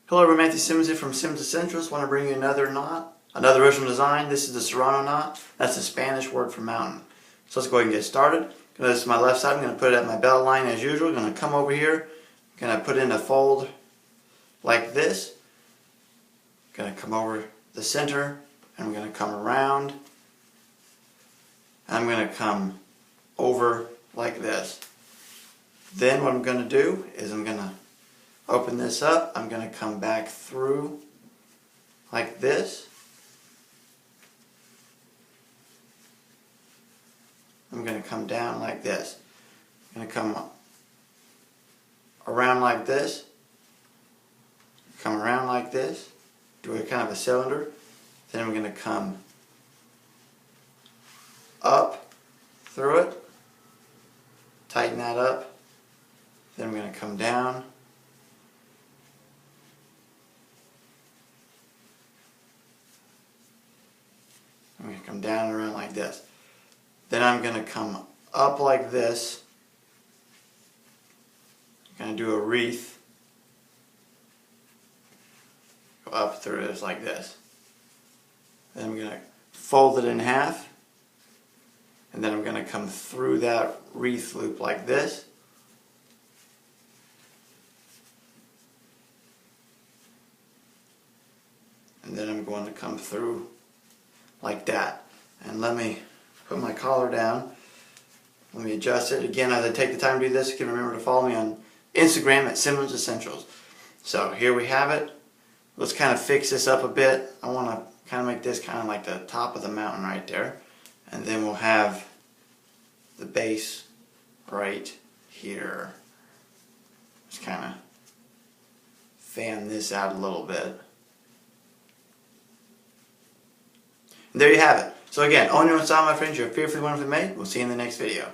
Hello, everyone. Matthew Simmons here from SimmonsEssentials. Want to bring you another knot, another original design. This is the Serrano knot. That's the Spanish word for mountain. So let's go ahead and get started. This is my left side. I'm going to put it at my belt line as usual. I'm going to come over here. I'm going to put in a fold like this. I'm going to come over the center, and I'm going to come around. I'm going to come over like this. Then what I'm going to do is I'm going to open this up. I'm going to come back through like this. I'm going to come down like this. I'm going to come around like this. Come around like this. Do a kind of a cylinder. Then I'm going to come up through it. Tighten that up. Then I'm going to come down. I'm going to come down and around like this. Then I'm going to come up like this. I'm going to do a wreath. Go up through this like this. Then I'm going to fold it in half. And then I'm going to come through that wreath loop like this. And then I'm going to come through like that. And let me put my collar down. Let me adjust it. Again, as I take the time to do this, you can remember to follow me on Instagram at SimmonsEssentials. So here we have it. Let's kind of fix this up a bit. I want to kind of make this kind of like the top of the mountain right there. And then we'll have the base right here. Just kind of fan this out a little bit. And there you have it. So again, own your own style, my friends. You're fearfully wonderfully made. We'll see you in the next video.